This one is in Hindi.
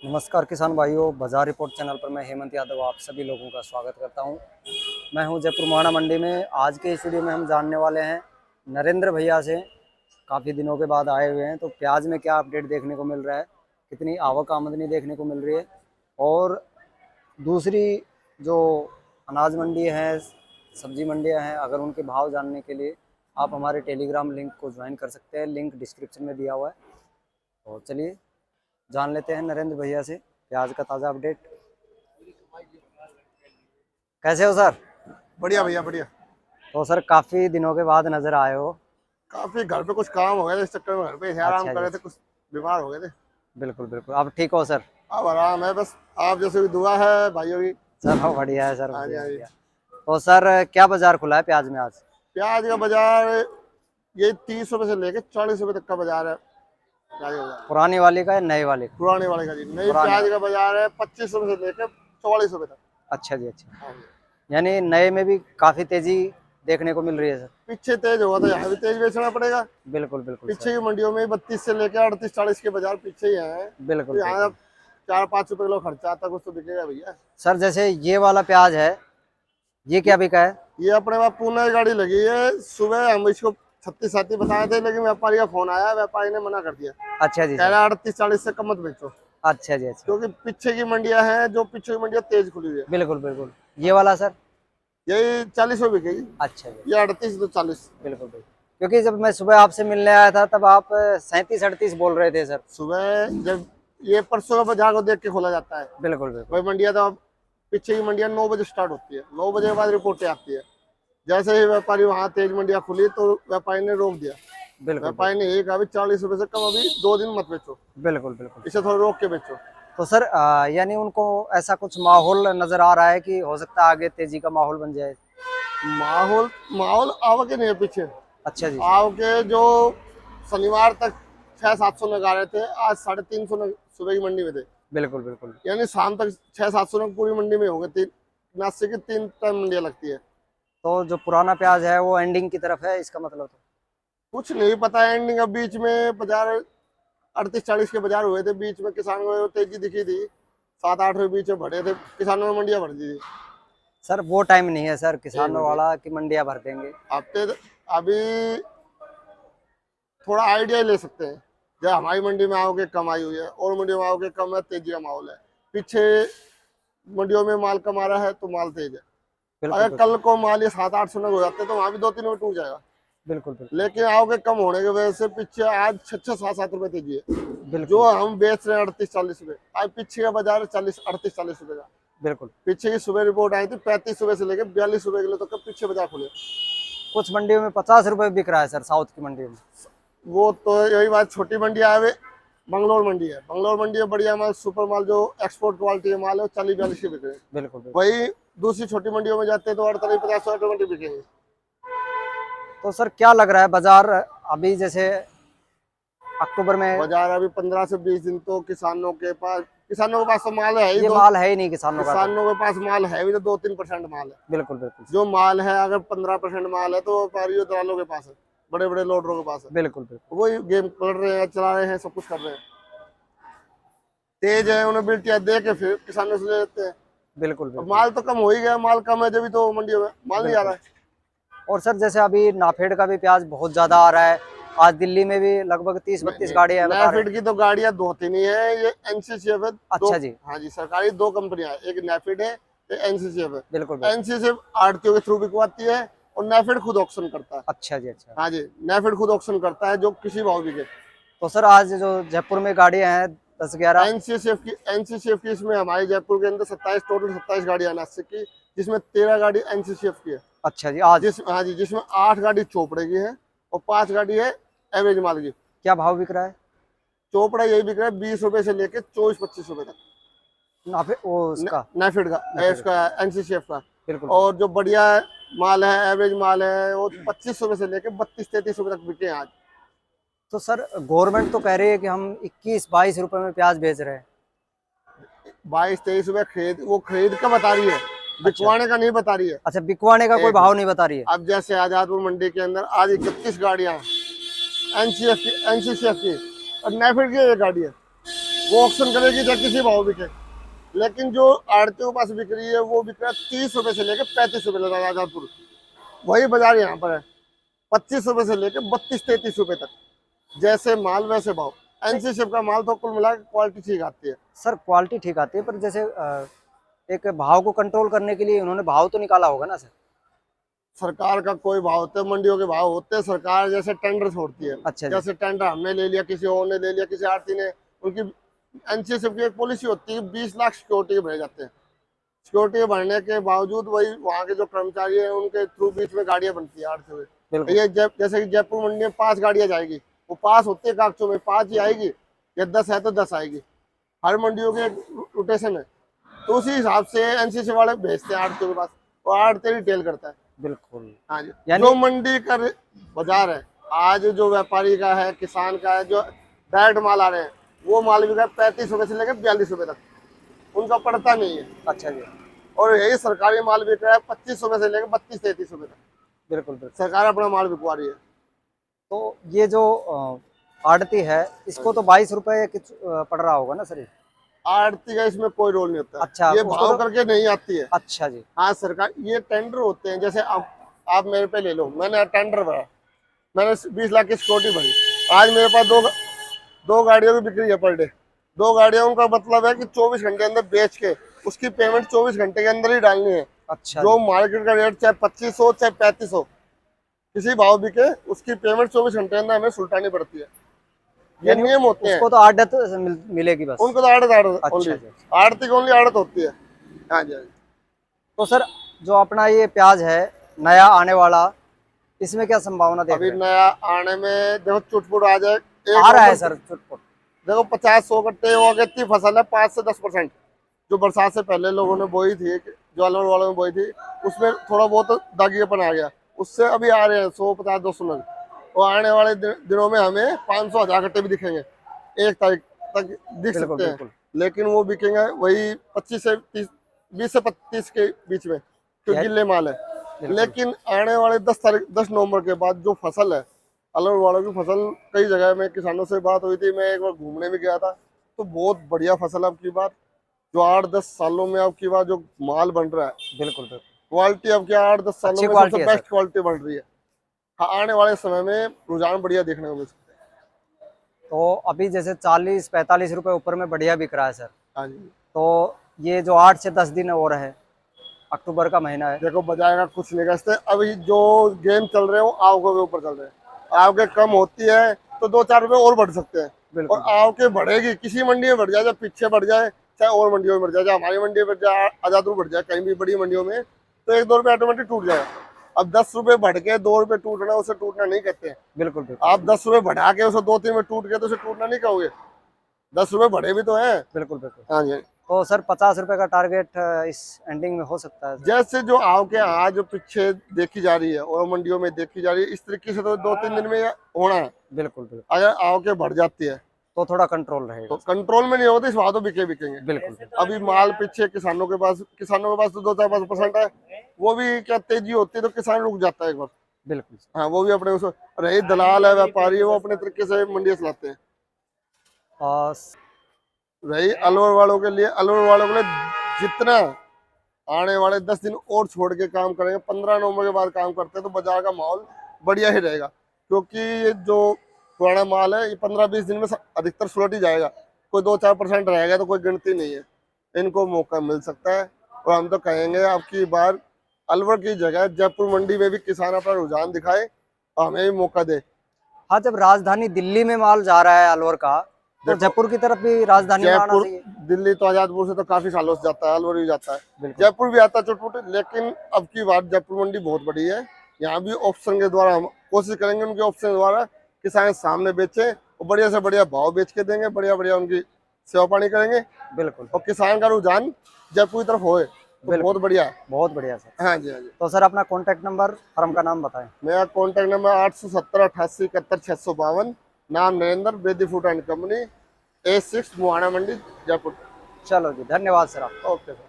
नमस्कार किसान भाइयों, बाजार रिपोर्ट चैनल पर मैं हेमंत यादव आप सभी लोगों का स्वागत करता हूं। मैं हूं जयपुर मोहाना मंडी में। आज के इस वीडियो में हम जानने वाले हैं नरेंद्र भैया से। काफ़ी दिनों के बाद आए हुए हैं, तो प्याज में क्या अपडेट देखने को मिल रहा है, कितनी आवक आमदनी देखने को मिल रही है, और दूसरी जो अनाज मंडी है, सब्जी मंडियाँ हैं, अगर उनके भाव जानने के लिए आप हमारे टेलीग्राम लिंक को ज्वाइन कर सकते हैं। लिंक डिस्क्रिप्शन में दिया हुआ है। तो चलिए जान लेते हैं नरेंद्र भैया से प्याज का ताज़ा अपडेट। कैसे हो सर? बढ़िया भैया बढ़िया। तो सर काफ़ी दिनों के बाद नज़र आए हो। काफी घर पे कुछ काम हो गया था, इस चक्कर में घर पे आराम अच्छा कर रहे जी, थे, कुछ बीमार हो गए थे। बिल्कुल बिल्कुल। आप ठीक हो सर? अब आराम है, बस आप जैसे भी दुआ है भाइयों की। सर हाँ बढ़िया है सर, हाँ जी बढ़िया हाँ जी। बढ़िया। तो सर क्या बाजार खुला है प्याज में आज? प्याज का बाजार ये 30 रुपए से लेके 40 रुपए तक का बाजार है। प्याज का बाजार पुरानी वाली का या नए वाले का? पुराने वाले का जी। नई पुराने प्याज वाले। का बाजार है 25 रुपए से लेके 44 रुपए तक। अच्छा जी, अच्छा। हाँ जी। यानी नए में भी काफ़ी तेज़ी देखने को मिल रही है सर। पीछे तेज हुआ था, यहाँ भी तेज बेचना पड़ेगा। बिल्कुल बिल्कुल पीछे सर, की मंडियों में 32 से लेके 38-40 के बाजार पीछे ही है। बिल्कुल तो यहाँ बिल्कुल। 4-5 रुपए किलो खर्चा आता, कुछ तो बिकेगा भैया। सर जैसे ये वाला प्याज है, ये क्या बिका है? ये अपने पास पूना की गाड़ी लगी है। सुबह हम इसको 36-37 बताए थे, लेकिन व्यापारी का फोन आया, व्यापारी ने मना कर दिया। अच्छा जी कह सर। रहा 38-40 से कम मत बेचो, अच्छा जी, अच्छा। क्योंकि पीछे की मंडियां हैं, जो पीछे की मंडियां तेज खुली हुई है। बिल्कुल बिल्कुल। ये वाला सर? यही 40 में बिकेगी। अच्छा जी, ये 38 तो 40। बिल्कुल बिल्कुल। क्योंकि जब मैं सुबह आपसे मिलने आया था तब आप 37-38 बोल रहे थे सर। सुबह जब ये परसों का बाजार को देख के खोला जाता है बिल्कुल बिल्कुल। भाई। मंडिया तो अब पीछे की मंडियां 9 बजे स्टार्ट होती है, 9 बजे के बाद रिपोर्टें आती है। जैसे ही व्यापारी वहाँ तेज मंडियां खुली तो व्यापारी ने रोक दिया। बिल्कुल व्यापारी ने यही कहा 40 रुपए से कम अभी 2 दिन मत बेचो, बिल्कुल बिल्कुल। इसे थोड़ा रोक के बेचो। तो सर यानी उनको ऐसा कुछ माहौल नजर आ रहा है कि हो सकता है आगे तेजी का माहौल बन जाए? माहौल माहौल आवक ही नहीं है पीछे। अच्छा जी। आवके जो शनिवार तक 600-700 नग आ रहे थे, आज 350 नग सुबह की मंडी में थे। बिल्कुल बिल्कुल। यानी शाम तक 600-700 नग पूरी मंडी में हो गए। 89 की 3 टाइम मंडियां लगती है। तो जो पुराना प्याज है वो एंडिंग की तरफ है, इसका मतलब? तो कुछ नहीं पता है एंडिंग। अब बीच में बाजार 38-40 के बाजार हुए थे, बीच में किसानों को तेजी दिखी थी, 7-8 रुपए बीच में बढ़े थे, किसानों ने मंडियां भर दी थी। सर वो टाइम नहीं है सर एक किसानों मिनट, वाला कि मंडियां भर देंगे। हफ्ते अभी थोड़ा आइडिया ले सकते हैं। जब हमारी मंडी में आओगे कम आई हुई है, और मंडियों में आओगे कम है, तेजी का माहौल है। पीछे मंडियों में माल कम आ रहा है तो माल तेज है। बिल्कुल अगर बिल्कुल। कल को माल ये 700-800 नग हो जाते तो वहां भी 2-3 में टूट जाएगा। बिल्कुल बिल्कुल। लेकिन आओगे कम होने की वजह से पीछे आज 6-7 रुपए तेजी है। जो बिल्कुल हम बेच रहे हैं 38-40 रुपए, आज पीछे का बाजार 38-40 रुपए का। बिल्कुल। पीछे की सुबह रिपोर्ट आई थी 35 रुपए से लेकर 42 रुपए किलो तक का पीछे बाजार खुले। कुछ मंडियों में 50 रुपए बिक रहा है सर, साउथ की मंडियों में। वो तो यही बात, छोटी मंडी आए, बंगलोर मंडी है। बंगलोर मंडी में बढ़िया माल, सुपर माल जो एक्सपोर्ट क्वालिटी का माल है, वो 40-42 के बिक रहे हैं। बिल्कुल बिल्कुल। वही दूसरी छोटी मंडियों में जाते हैं तो 48-50 ऑटोमेटिक बिकेंगे। तो सर क्या लग रहा है बाजार अभी, जैसे अक्टूबर में? बाजार अभी 15 से 20 दिन तो किसानों के पास तो माल है ही ये दो। माल है ही नहीं किसानों का तो। किसानों के पास माल है भी तो 2-3% माल है। बिल्कुल बिल्कुल। जो माल है अगर 15% माल है तो व्यापारियों दलालों के पास है, बड़े बड़े लोडरों के पास है। बिल्कुल बिल्कुल। वही गेम कर रहे हैं, चला रहे हैं, सब कुछ कर रहे हैं। तेज है, उन्हें बिल्टियां दे के फिर किसानों से ले लेते हैं। बिल्कुल अब बिल्कुल। माल तो कम हो ही गया, माल कम है जब तो मंडियों में माल नहीं आ रहा है। और सर जैसे अभी नाफेड का भी प्याज बहुत ज्यादा आ रहा है, आज दिल्ली में भी लगभग 30-32 गाड़ियां बता रहे नेफिड की तो गाड़ियां 2-3 ही है, ये एनसीसीएफ है। अच्छा जी। हाँ जी, सरकारी 2 कंपनियां है, एक नेफिड है, एक एनसीसीएफ है। बिल्कुल बिल्कुल। एनसीसीएफ आड़तियों के थ्रू बिकवाती है और नेफिड खुद ऑक्शन करता है। अच्छा जी, अच्छा। हाँ जी, नेफिड खुद ऑक्शन करता है जो किसी भाव बिके। तो सर आज जो जयपुर में गाड़ियां हैं 10-11? एनसीसीएफ की इसमें हमारे जयपुर के अंदर 27 गाड़ियां नासिक की, जिसमें 13 गाड़ी एनसीसीएफ की है। अच्छा जी। आज हाँ जी, जिसमें 8 गाड़ी चोपड़े की है और 5 गाड़ी है एवरेज माल की। क्या भाव बिक रहा है? चोपड़ा यही बिक रहा है 20 रुपए से लेके 24-25 रुपए तक। नाफेड वो उसका? नेफिड का, नाफेड। इसका एनसीसीएफ का। बिल्कुल। और जो बढ़िया माल है, एवरेज माल है, वो 25 रुपए से लेके 32-33 रुपए तक बिके आज। तो सर गवर्नमेंट तो कह रही है कि हम 21-22 रुपए में प्याज बेच रहे हैं। 22-23 रुपए खरीद का बता रही है, बिकवाने का नहीं बता रही है। अच्छा, बिकवाने का कोई भाव नहीं बता रही है? अब जैसे आजादपुर मंडी के अंदर आज 31 गाड़ियां एनसीसीएफ की और नेफिड की एक गाड़ी है। वो ऑक्शन करेगी चाहे किसी भाव बिके। लेकिन जो आड़तियों के पास बिक रही है वो बिक रहा है 30 रुपए से लेकर 35 रुपए तक आजादपुर। वही बाजार यहाँ पर है 25 रुपए से लेकर 32-33 रुपए तक। जैसे माल वैसे भाव। एनसी शिप का माल तो कुल मिला के क्वालिटी ठीक आती है। सर क्वालिटी ठीक आती है, पर जैसे एक भाव को कंट्रोल करने के लिए उन्होंने भाव तो निकाला होगा ना सर? सरकार का कोई भाव होता है, मंडियों के भाव होते हैं, सरकार जैसे टेंडर छोड़ती है। अच्छा जी। जैसे टेंडर हमने ले लिया, किसी और ने ले लिया, किसी आड़ती ने, उनकी एनसीएसएफ की एक पॉलिसी होती है 20 लाख सिक्योरिटी के भरे जाते हैं। सिक्योरिटी भरने के बावजूद वही वहाँ के जो कर्मचारी है उनके थ्रू बीच में गाड़ियां बनती है आड़ती हुए। ये जैसे कि जयपुर मंडी में 5 गाड़ियां जाएगी, वो पास होती है कागजों में 5 ही आएगी, या 10 है तो 10 आएगी। हर मंडियों के रोटेशन है, तो उसी हिसाब से एनसीसी वाले भेजते हैं आड़तियों के पास, वो आड़ती रिटेल करता है। बिल्कुल। हाँ जी। जो मंडी का बाजार है आज, जो व्यापारी का है, किसान का है, जो डायरेक्ट माल आ रहे हैं, वो माल भी 35 रुपए से लेकर 42 रुपए तक, उनका पड़ता नहीं है। अच्छा जी। और यही सरकारी माल बिक रहा है 25 रुपए से लेकर 32-33 रुपए तक। बिल्कुल बिल्कुल। सरकार अपना माल बिकवा रही है। तो ये जो आड़ती है इसको तो 22 रुपए पड़ रहा होगा ना सर? आड़ती का इसमें कोई रोल नहीं होता। अच्छा, ये भाव तो करके नहीं आती है। अच्छा जी। हाँ, सरकार ये टेंडर होते हैं। जैसे आप मेरे पे ले लो, मैंने टेंडर भरा, मैंने 20 लाख की सिक्योरिटी भरी, आज मेरे पास दो गाड़ियों की बिक्री है पर डे। 2 गाड़ियों का मतलब है कि 24 घंटे अंदर बेच के उसकी पेमेंट 24 घंटे के अंदर ही डालनी है। अच्छा। जो मार्केट का रेट चाहे 25 हो चाहे 35 हो, किसी भाव बिके, उसकी पेमेंट 24 घंटे अंदर हमें सुलटानी पड़ती है। ये नियम होते हैं। उसको तो आड़त मिलेगी बस? उनको तो आड़त अच्छा। आड़ती को ओनली आड़त होती है। हाँ जी। तो सर जो अपना ये प्याज है नया आने वाला, इसमें क्या संभावना देख रहे हैं? अभी नया आने में देखो चुटपुट आ जाए, आ रहा है सर चुटपुट। देखो 50-100 कट्टे वो अगेती फसल है 5 से 10%, जो बरसात से पहले लोगों ने बोई थी, जो अलवर वालों ने बोई थी, उसमें थोड़ा बहुत दागीपन आ गया, उससे अभी आ रहे हैं 100-50-200 नग। और आने वाले दिनों में हमें 500-1000 कट्टे भी दिखेंगे, 1 तारीख तक दिख सकते हैं। लेकिन वो बिकेंगे वही 25 से 30, 20 से 35 के बीच में, जो गिल्ले माल है। लेकिन आने वाले 10 नवंबर के बाद जो फसल है, अलवर वालों की फसल, कई जगह में किसानों से बात हुई थी, मैं एक बार घूमने भी गया था, तो बहुत बढ़िया फसल अब की बात, जो 8-10 सालों में अब की बात जो माल बन रहा है। बिल्कुल। क्वालिटी अब क्या 8-10 सालों में सबसे बेस्ट क्वालिटी बन रही है। हाँ, आने वाले समय में रुझान बढ़िया देखने को मिल सकते हैं। तो अभी जैसे 40-45 रुपए ऊपर में बढ़िया बिक रहा है सर। हाँ जी। तो ये जो 8 से 10 दिन और है, अक्टूबर का महीना है, देखो बजाय का कुछ नहीं करते। अभी जो गेम चल रहे हो आवकों के ऊपर चल रहे हैं, आवके कम होती है तो 2-4 रुपए और बढ़ सकते हैं, और आवके बढ़ेगी, किसी मंडी में बढ़ जाए, चाहे पीछे बढ़ जाए, चाहे और मंडियों में बढ़ जाए, चाहे हमारी मंडी में बढ़ जाए, आजादपुर बढ़ जाए, कहीं भी बड़ी मंडियों में, तो 1-2 रुपए ऑटोमेटिक टूट जाए। अब 10 रुपए बढ़ के 2 रुपए टूटना, उसे टूटना नहीं कहते हैं। बिल्कुल। आप 10 रुपए बढ़ा के उसे 2-3 में टूट गए तो उसे टूटना नहीं कहोगे, 10 रुपए बढ़े भी तो है। बिल्कुल। हाँ जी। तो सर 50 रुपए का टारगेट इस एंडिंग में हो सकता है? जैसे जो आवके आज जो पीछे देखी जा रही है और मंडियों में देखी जा रही है, इस तरीके से तो 2-3 दिन में होना है। बिल्कुल। अगर आवके बढ़ जाती है तो थोड़ा कंट्रोल रहेगा। तो कंट्रोल में नहीं होती, इस बात तो बिकेंगे। बिल्कुल। अभी माल पीछे किसानों के पास तो 2-4-5% है, वो भी क्या तेजी होती है तो किसान रुक जाता है एक बार। बिल्कुल। हाँ, वो भी अपने उस रही दलाल है, व्यापारी है, वो अपने तरीके से मंडियां चलाते हैं। रही अलवर वालों के लिए जितना आने वाले 10 दिन और छोड़ के काम करेंगे, 15 नवंबर के बाद काम करते हैं, तो बाजार का माहौल बढ़िया ही रहेगा। क्योंकि ये जो पुराना माल है, ये 15-20 दिन में अधिकतर सुलट ही जाएगा। कोई 2-4% रहेगा तो कोई गिनती नहीं है, इनको मौका मिल सकता है। और हम तो कहेंगे अब की बार अलवर की जगह जयपुर मंडी में भी किसान अपना रुझान दिखाए और हमें भी मौका दे। हाँ, जब राजधानी दिल्ली में माल जा रहा है अलवर का, तो जयपुर की तरफ भी राजधानी में आना चाहिए। दिल्ली तो आजादपुर से तो काफी सालों से जाता है, अलवर भी जाता है, जयपुर भी आता है चुटपुट। लेकिन अब की बार जयपुर मंडी बहुत बड़ी है, यहाँ भी ऑप्शन के द्वारा हम कोशिश करेंगे, उनके ऑप्शन के द्वारा किसान सामने बेचे और बढ़िया से बढ़िया भाव बेच के देंगे, बढ़िया उनकी सेवा पानी करेंगे। बिल्कुल। और किसान का रुझान जयपुर की तरफ होए तो बहुत बढ़िया है। बहुत बढ़िया सर। हाँ जी, हाँ जी। तो सर अपना कॉन्टेक्ट नंबर, फर्म का नाम बताएं। मेरा कॉन्टेक्ट नंबर 870-88-71-652, नाम Narendra, Bedi food and company, A6 मुहाना मंडी जयपुर। चलो जी, धन्यवाद सर। Okay sir.